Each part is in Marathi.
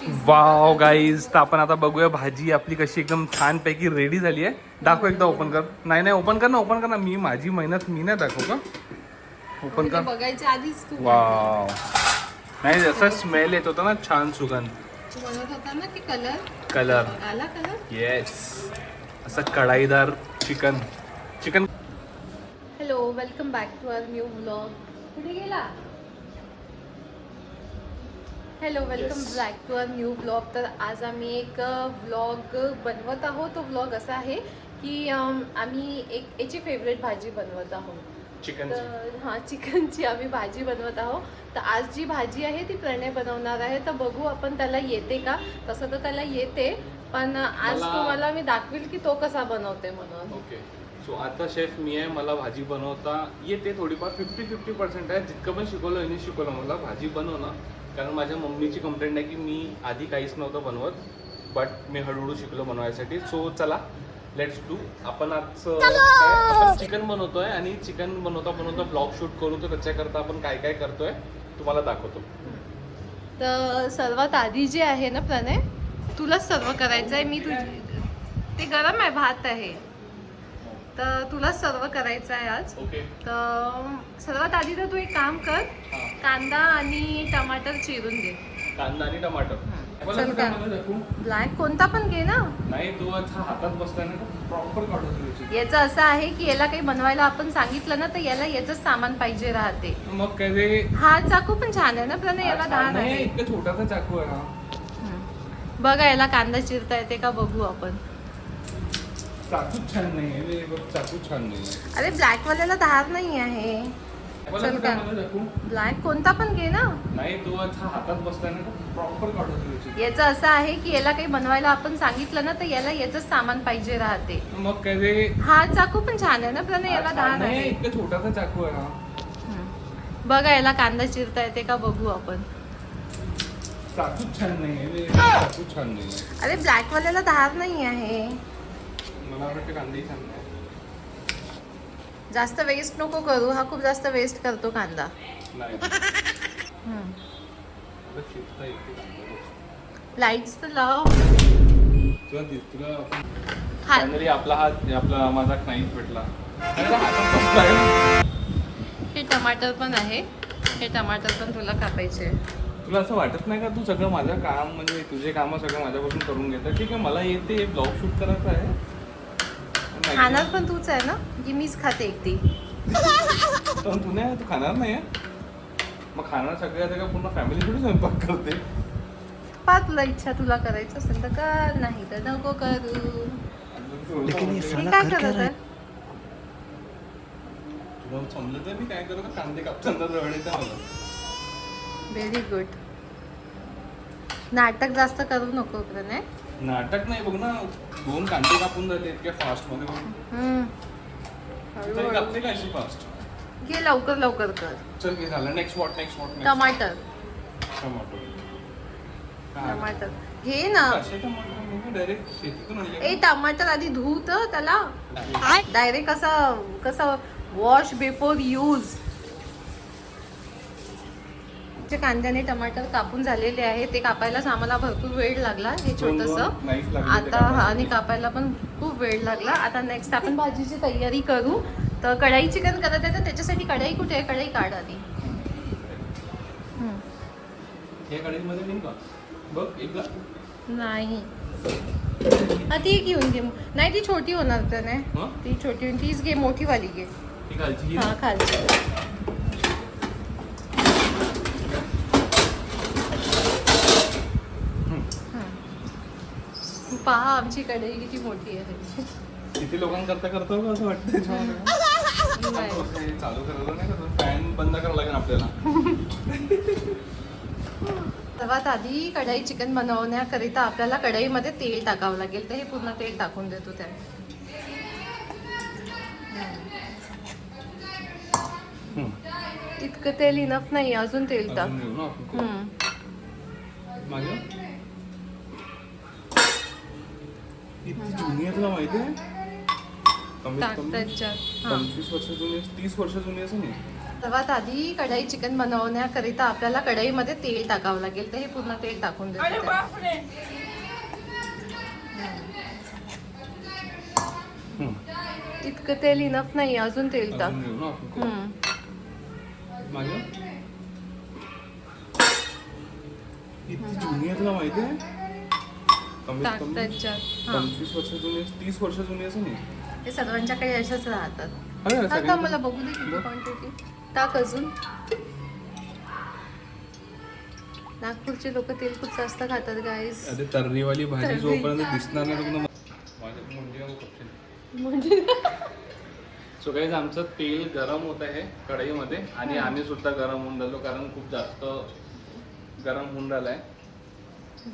वाव गाईज, तर आपण आता बघूया भाजी आपली कशी एकदम छान पैकी रेडी झाली आहे. दाखव एकदा, ओपन कर. नाही ओपन कर ना मी माझी मेहनत मी नाही दाखव का. ओपन कर. बघायच्या आधीच तू वाव, नाही जसा स्मेल येत होता ना, छान सुगंध बनवत होता ना की कलर आला कलर. येस, असं कढाईदार chicken. Hello, welcome back to our new vlog. कुठे गेला? Hello, welcome back to our new vlog. तर आज आम्ही एक व्लॉग बनवत आहोत. तो व्लॉग असा आहे की आम्ही एक याची फेवरेट भाजी बनवत आहोत. चिकन. हां, चिकनची आम्ही भाजी बनवत आहोत. तर आज जी भाजी आहे ती प्रणय बनवणार आहे. तर बघू आपण त्याला येते का. तसं तर त्याला येते, पण आज तुम्हाला मी दाखवेल की तो कसा बनवते म्हणून. ओके, सो आता शेफ मी आहे. मला भाजी बनवता येते थोडीफार, 50-50% आहे. जितकं पण शिकवलं मला भाजी बनवणं. कारण माझ्या मम्मीची कंप्लेंट आहे की मी आधी काहीच नव्हतं बनवत, बट मी हळूहळू शिकलो बनवायसाठी. सो चला, लेट्स डू. आपण आज आपण चिकन बनवतोय आणि चिकन बनवता ब्लॉग शूट करू. तर त्याच्याकरता आपण काय काय करतोय तुम्हाला दाखवतो. तर सर्वात आधी जे आहे ना प्रणय, तुलाच सर्व करायचं आहे. मी ते गरम आहे, भात आहे, तर तुला सर्व करायचं आहे आज. ओके. तर सर्वात आधी तर तू एक काम कर, कांदा आणि टमाटर चिरून घे. कांदा आणि टमाटर. चल का, ब्लॅक कोणता पण घे ना. नाही, तो आता हातात बसला ना, प्रॉपर काढून. याचं असं आहे की याला काही बनवायला आपण सांगितलं ना, तर याला याचंच सामान पाहिजे राहते. मग काय रे, हा चाकू पण छान आहे ना प्रणय, याला धार आहे. इतका छोटासा चाकू आहे हा. बघा, याला कांदा चिरता येते का बघू आपण. चाकूच छान नाही आहे, चाकूच छान नाही आहे. अरे ब्लॅक वाल्याला धार नाही आहे. चल का, ब्लॅक कोणता पण घे ना. नाही, तो आता हातात बसला ना, प्रॉपर काढून. याचं असं आहे की याला काही बनवायला आपण सांगितलं ना, तर याला याचंच सामान पाहिजे राहते. मग काय रे, हा चाकू पण छान आहे ना प्रणय, याला धार आहे. इतका छोटासा चाकू आहे हा. बघा, याला कांदा चिरता येते का बघू आपण. चाकूच छान नाही आहे, चाकूच छान नाही आहे. अरे ब्लॅक वाल्याला धार नाही आहे. मला वाटतं कांदाही छान नाही. जास्त वेस्ट नको करू, हा खूप जास्त वेस्ट करतो कांदा. नाही. लाईट्स तर लाव. तुला हा, फायनली आपला माझा नाईफ भेटला. हे टमाटर पण आहे, हे टमाटर पण तुला कापायचे. तुला असं वाटत नाही का, तू सगळं माझं काम म्हणजे तुझे कामं सगळं माझ्यापासून करून घेतं. ठीक आहे, मला येते ब्लॉग शूट करायचं आहे. खाणार पण तूच आहे ना, की मीच खाते एकटी. पण तू खाणार नाही आहे. मग खाणार सगळ्या का पूर्ण फॅमिली थोडी स्वयंपाक करते. पहा, तुला इच्छा तुला करायचं असेल तर कर, नाही तर नको करू. मी काय करत आहे? तुला समजलं तर मी काय करत, कांदे कापताना रड येतं मला. Very good. नाटक जास्त करू नको प्रणय. नाटक नाही, बघ ना, 2 कांदे कापून झाले इतक्या फास्ट मध्ये. कापते का अशी फास्ट? घे, लवकर लवकर कर. चल, हे झालं. Next what. टमाटर घे ना. डायरेक्ट शेतीतून ए, टमाटर आधी धुव तर त्याला. डायरेक्ट कसं वॉश बिफोर यूज. जे कांद्याने टमाटर कापून झालेले आहे, ते कापायलाच आम्हाला भरपूर वेळ लागला. हे छोटंसं आता आणि कापायला पण खूप वेळ लागला. आता नेक्स्ट आपण भाजीची तयारी करू. तर कढाई चिकन करत आहे, तर त्याच्यासाठी कढाई कुठे आहे? कढाई काढ आधी. हे कढईमध्ये नाही का, बघ एकदा. नाही, ती घेऊन घे. नाही, ती छोटी होणार तर नाही, ती छोटी होईल. तीच घे, मोठी वाली घे. हा, खालची. पहा, आमची कढई किती मोठी आहे. किती लोकांकरता करतो का असं वाटतं. चालू करायला नाही का, फॅन बंद करावं लागेल आपल्याला. सर्वात आधी कढई चिकन बनवण्याकरिता आपल्याला कढईमध्ये तेल टाकावं लागेल. तर हे पूर्ण तेल टाकून देतो त्या. इतकं तेल इनफ नाही, अजून तेल टाक. किती जुनी आहे तुला माहिती आहे? कमीत कमी 25 वर्ष जुनी, 30 वर्ष जुनी असं नाही. सर्वात आधी कढई चिकन बनवण्याकरिता आपल्याला कढईमध्ये तेल टाकावं लागेल, तर हे पूर्ण तेल टाकून देते त्यात. इतकं तेल इनफ नाही, अजून तेल टाक. अजून घेऊ ना आपण ते. मागे किती जुनी आहे तुला माहिती आहे? कमीत टाक कमी त्याच्यात. हा. 25 वर्ष जुनी, 30 वर्ष जुनी असं नाही. हे सर्वांच्याकडे अशाच राहतात. अरे आता सगळ्यांकडे- मला बघू दे किती क्वांटिटी. टाक अजून. नागपूरचे लोक तेल खूप जास्त खातात गाईस. अरे तर्रीवाली भाजी तर्री. जोपर्यंत दिसणार नाही तोपर्यंत माझ्या म्हणजे सो गाईज आमचं तेल गरम होत आहे कढईमध्ये आणि आम्ही सुद्धा गरम होऊन राहिलो कारण खूप जास्त गरम होऊन राहिलाय.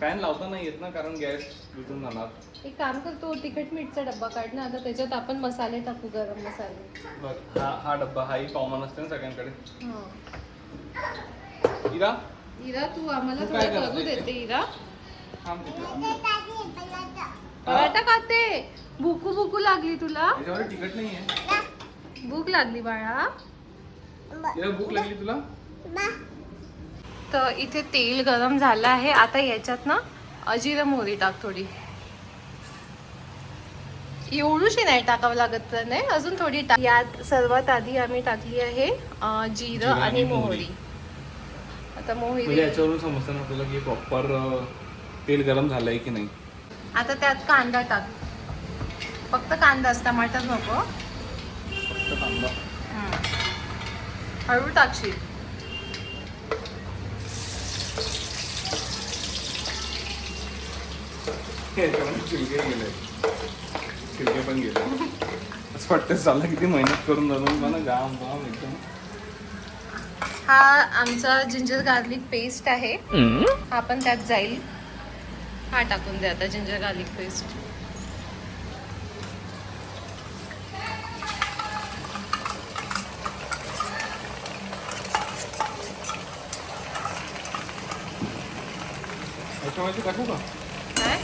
फॅन लावता नाही येत ना कारण गॅस विझून जाणार. एक काम करतो, तिखट मीठचा डब्बा काढ ना, आता त्याच्यात आपण मसाले टाकू, गरम मसाले. बघ हा डब्बा हाही कॉमन असते ना सगळ्यांकडे. हा. इरा इरा तू आम्हाला तू काय थोडं करते? करू देते इरा. थांब तिथे. पराठा खाते. भूकू भूकू लागली तुला? याच्यावर तिखट नाहीये. भूक लागली बाळा. इरा भूक लागली तुला? तर इथे तेल गरम झालं आहे. आता याच्यात ना जिरं मोहरी टाक थोडी. एवढीशी नाही टाकावं लागत तर नाही, अजून थोडी टाक. यात सर्वात आधी आम्ही टाकली आहे जिरं आणि मोहरी. आता म्हणजे मोहरी. याच्यावरून समजतं ना तुला की प्रॉपर तेल गरम झालंय की नाही. आता त्यात कांदा टाक. फक्त कांदाच, टमाटर नको. फक्त कांदा. हळू टाकशील. शिलके गेले, शिलके पण गेले. असं वाटतं चाललं किती मेहनत करून जाऊन पण जाम जाम एकदम. हा आमचा जिंजर गार्लिक पेस्ट आहे, हा पण त्यात जाईल. हा टाकून दे आता जिंजर गार्लिक पेस्ट. याच्यामध्ये टाकू का काय?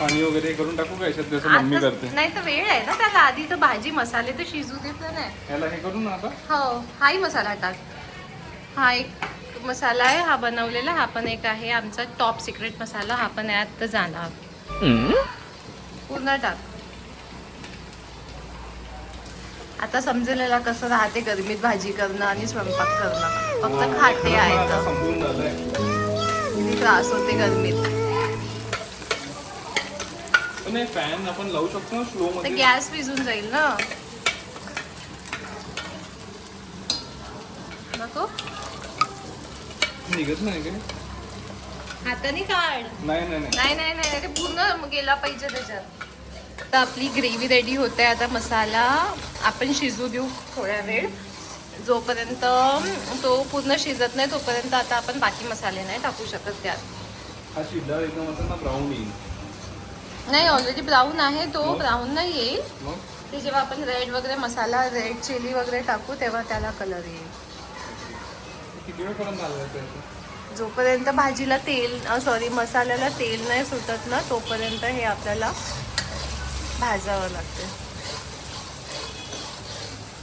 पाणी वगैरे करून टाकू का याच्यात जसं मम्मी आता करते. नाही तर वेळ आहे ना त्याला, आधी तर भाजी मसाले तर शिजू देत नाही. याला हे करू ना आता. हो, हाही मसाला टाक. हा एक मसाला आहे, हा बनवलेला. हा पण एक आहे आमचा टॉप सिक्रेट मसाला, हा पण यात जाणार. पूर्ण टाक. आता समजलेला कसं राहते गरमीत भाजी करणं आणि स्वयंपाक करणं. फक्त खाते आहे आता तर संपून झालंय. किती त्रास होते गरमीत. पण नाही फॅन आपण लावू शकतो ना स्लो तर मध्ये. गॅस विझून जाईल ना. नको निघत नाही काय? हाताने काढ. नाही नाही नाही. नाही नाही नाही, ते पूर्ण गेला पाहिजे त्याच्यात. आता आपली ग्रेव्ही रेडी होते. आता मसाला आपण शिजू देऊ थोड्या वेळ. जोपर्यंत तो पूर्ण शिजत नाही तोपर्यंत आता आपण बाकी मसाले नाही टाकू शकत त्यात. हा शिजला एकदम असं ना ब्राऊन येईल. नाही, ऑलरेडी ब्राऊन आहे तो. मग? ब्राऊन नाही येईल मग ते, जेव्हा आपण रेड वगैरे मसाला, रेड चिली वगैरे टाकू तेव्हा त्याला कलर येईल. किती वेळ पर्यंत झालं? जोपर्यंत भाजीला तेल, सॉरी मसाल्याला तेल नाही सुटत ना तोपर्यंत हे आपल्याला भाजावं लागते.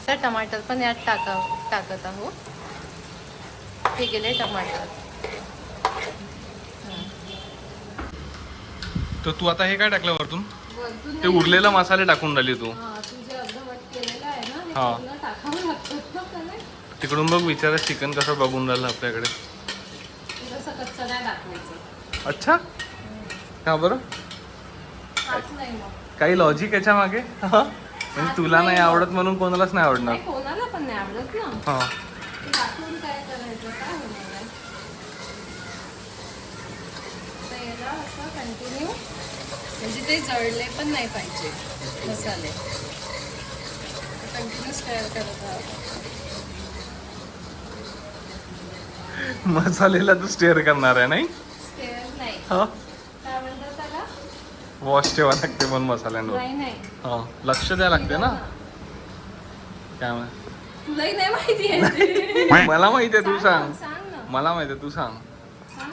तर टमाटर पण यात टाकत आहोत. हे गेले टमाटर. तर तू आता हे काय टाकलं वरतून? वरतून ते उरलेला मसाले टाकून राहिली तू. हा, तू जे अर्धवट केलेलं आहे ना, हे हा. पूर्ण टाकावं लागतं ना त्याला. तिकडून बघ विचारा चिकन कसं बघून राहिलं आपल्याकडे. जसं कच्चं नाही टाकायचं. अच्छा का बरं? खात नाही मग. काही लॉजिक याच्या मागे? म्हणजे तुला नाही आवडत म्हणून कोणालाच नाही आवडणार. नाही, कोणाला पण नाही आवडत ना. हा. ते टाकून काय करायचं, काय होणार आहे? तर याला असं कंटिन्यू, म्हणजे ते जळले पण नाही पाहिजे मसाले. कंटिन्यू स्टर करत राहा. मसालेला तू स्टेअर करणार आहे नाही? स्टेअर नाही, हा. काय म्हणतात त्याला? वॉश ठेवा लागते पण मसाल्यांवर. नाही नाही, हा लक्ष द्यावं लागते ना. काय म्हण तुलाही नाही माहिती आहे. मला माहिती आहे, तू सांग. सांग ना. मला माहिती आहे, तू सांग. सांग.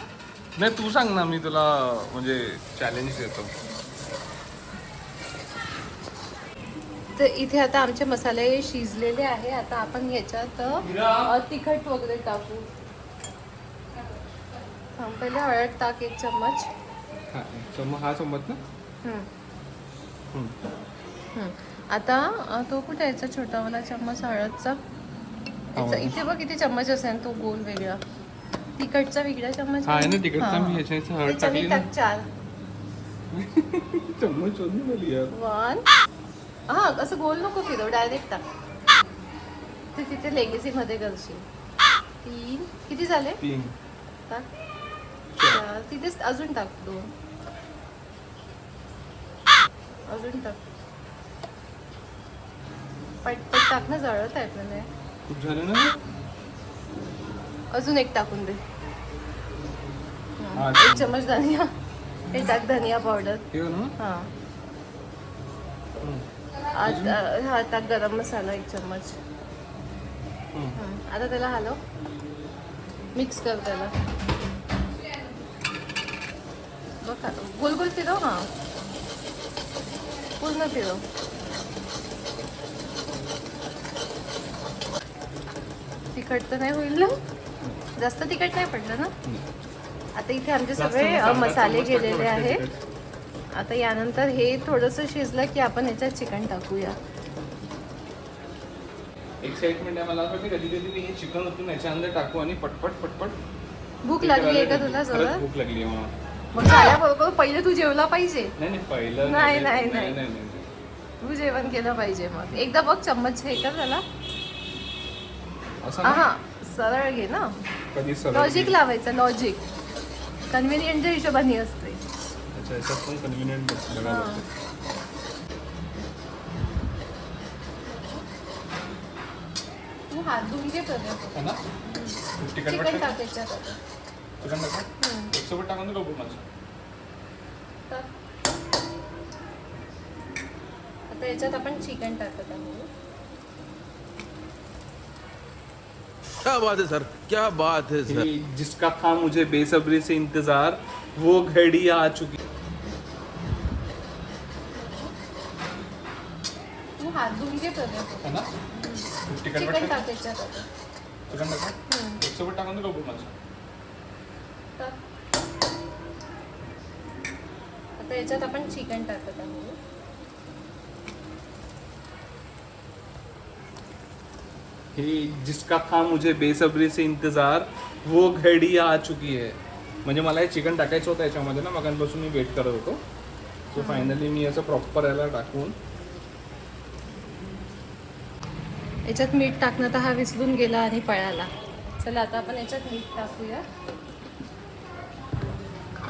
नाही तू सांग ना, मी तुला म्हणजे चॅलेंज देतो. तर इथे आता आमचे मसाले शिजलेले आहे. आता आपण ह्याच्यात तिखट वगैरे टाकू. पहिले हळद टाक 1 चम्मच. हा चम्मच ना. आता तो कुठे यायचा छोटावाला चम्मच हळदचा. इथे बघ किती चम्मच असेल तो गोल वेगळा. तिखटचा वेगळा चम्मच आहे ना तिखटचा. मी ह्याच्यात हळद टाकली ना. 4 चम्मच शोधून बोली यार. 1. हा असं गोल नको फिरव, डायरेक्ट टाक. ते तिथे लेगेसी मध्ये करशील. 3 किती झाले? 3 टाक. 4 तिथेच अजून टाक. 2 अजून टाक. पटपट टाक ना, जळत आहे आपल्याला. खूप झालं ना. अजून 1 टाकून दे. हा, 1 चम्मच धनिया. हे टाक धनिया पावडर. हे ना. हा हा टाक गरम मसाला 1 चम्मच. आता त्याला हलव, मिक्स कर त्याला. बघ गोल गोल फिरव. हा पूर्ण फिरव. तिखट तर नाही होईल ना? जास्त तिखट नाही पडलं ना? आता इथे आमचे सगळे मसाले गेलेले आहेत. आता यानंतर हे थोडंसं शिजलं की आपण याच्यात चिकन टाकूया. एक्साइटमेंट आहे मला. असं वाटतं कधी कधी मी हे चिकन ओतून याच्या अंदर टाकू आणि पटपट. भूक लागली आहे का तुला? खरंच जरा भूक लागली आहे मला. मग झाल्याबरोबर पहिले तू जेवला पाहिजे. नाही पहिलं नाही. तू जेवण केलं पाहिजे. मग एकदा बघ चम्मच हे कर त्याला. असं हा सरळ घे ना. कधी सरळ लॉजिक लावायचं. लॉजिक कन्व्हिनियंटच्या हिशोबाने असते. अच्छा याच्यात पण कन्व्हिनियंट बघायला लागतं. तू हात धुवून घे पहिले. है ना. चिकन चिकन टाक त्याच्यात आता. चिकन टाका. एकसोबत टाकून दे माझं. आता याच्यात आपण चिकन टाकत आहोत. क्या बात है सर, क्या बात है सर. जिसका था मुझे बेसब्री से इंतजार वो घड़ी आ चुकी. तू हात धुवून घे पहिले. है ना. चिकन टाक त्याच्यात आता. चिकन टाका. एकसोबत टाकून दे माझं. आता याच्यात आपण चिकन टाकत आहोत. जिसका था मुझे बेसब्री से इंतजार वो घड़ी आ चुकी है. म्हणजे मला हे चिकन टाकायचं होतं याच्यामध्ये ना. मगांपासून मी वेट करत होतो. सो फायनली मी असं प्रॉपर याला टाकून याच्यात मीठ टाकणं तर हा विसरून गेला आणि पळाला. चला आता आपण याच्यात मीठ टाकूया.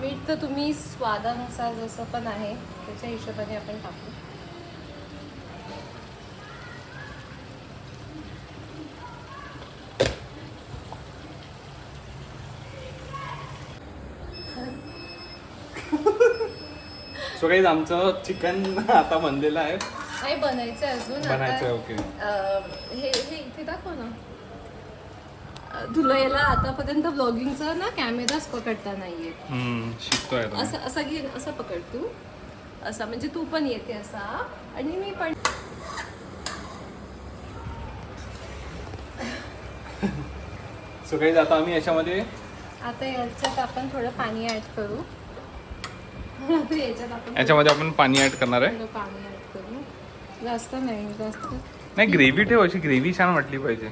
मीठ तर तुम्ही स्वादानुसार जसं पण आहे त्याच्या हिशोबाने आपण टाकू. सो काही आमचं चिकन आता बनलेलं आहे. नाही बनायचं आहे अजून. बनायचं आहे. ओके. हे इथे दाखव ना. तुला याला आतापर्यंत ब्लॉगिंगचा ना कॅमेराच पकडता नाहीये. शिकतोय असं असं घे. असं पकड तू. असा म्हणजे तू पण येते असा आणि मी पण. सो काही आता आम्ही याच्यामध्ये आता याच्यात आपण थोडं पाणी ऍड करू. आता याच्यामध्ये आपण पाणी ऍड करणार आहे. थोडं पाणी ऍड करू. जास्त नाही. जास्त नाही ग्रेव्ही ठेव. अशी ग्रेव्ही छान वाटली पाहिजे.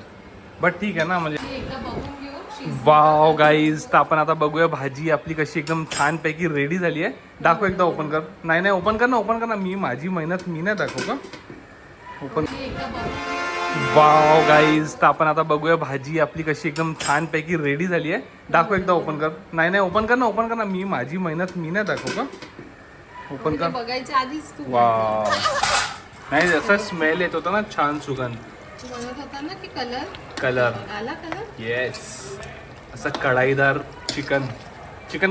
बट ठीक आहे ना. म्हणजे एकदा बघून घेऊ. Wow guys. तर आपण आता बघूया भाजी आपली कशी एकदम छान पैकी रेडी झाली आहे. दाखव एकदा. ओपन कर. नाही ओपन कर ना. मी माझी मेहनत मी नाही दाखवू का. ओपन. Wow guys. तर आपण आता बघूया भाजी आपली कशी एकदम छान पैकी रेडी झाली आहे. दाखव एकदा. ओपन कर. नाही ओपन कर ना. मी माझी मेहनत मी नाही दाखवू का. ओपन कर. बघायच्या आधीच तू वाव. नाही जसा स्मेल येत होता ना छान सुगंध. बनवत होता ना की कलर. आला कलर. येस. असं कढाईदार चिकन.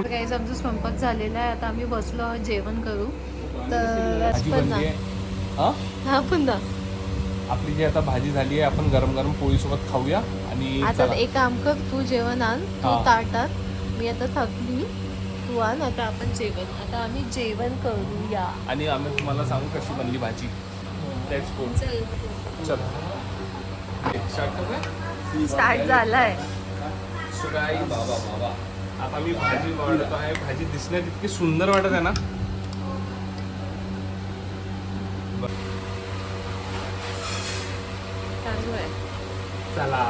गाईज आमचा स्वयंपाक झालेला आहे. आता आम्ही बसलो आहोत जेवण करू. तर भाजी बनली आहे. हा पुन्हा आपली जी आता भाजी झाली आहे आपण गरम गरम पोळी सोबत खाऊया. आणि आता एक काम कर. तू जेवण आण. तू ताटात. मी आता थकली. तू आण. आता आपण जेवण. आता आम्ही जेवण करूया. आणि आम्ही तुम्हाला सांगू कशी बनली भाजी. Let's go. चल स्टार्ट करूया. स्टार्ट झालाय. सो गाईज आता मी भाजी वाढत आहे. भाजी दिसण्यात इतकी सुंदर वाटत आहे ना. चालू आहे. चला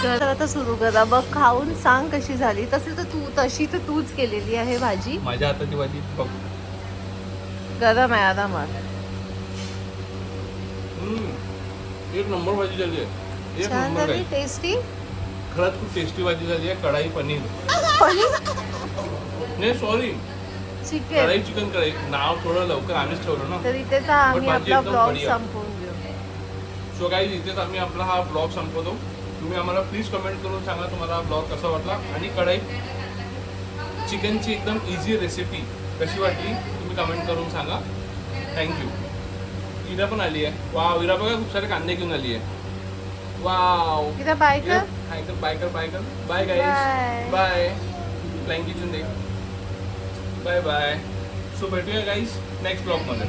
तर आता सुरू करा. बघ खाऊन सांग कशी झाली. तशी तर तूच केलेली आहे भाजी. माझ्या हाताची भाजी बघ. गरम आहे आरामात. एक नंबर भाजी झाली आहे. एक छान नंबर झाली. आहे. टेस्टी. खरंच खूप टेस्टी भाजी झाली आहे. कढाई पनीर नाही सॉरी चिकन. कढाई चिकन कढाई. नाव थोडं लवकर आम्हीच ठेवलं ना. तर इथेच आम्ही भाजी आपला एकदम ब्लॉग बढिया. संपवून घेऊ. सो गाईज इथेच आम्ही आपला हा ब्लॉग संपवतो. तुम्ही आम्हाला प्लीज कमेंट करून सांगा तुम्हाला हा ब्लॉग कसा वाटला. आणि कढाई चिकनची एकदम इझी रेसिपी कशी वाटली तुम्ही कमेंट करून सांगा. थँक्यू. इरा पण आली आहे. वाव इरा बघा खूप सारे कांदे घेऊन आली आहे. वाव इथं बाय कर. बाय कर बाय कर. Bye Bye. Guys bye. Flying kitchen दे. Bye bye. सो भेटूया गाईज नेक्स्ट ब्लॉगमध्ये.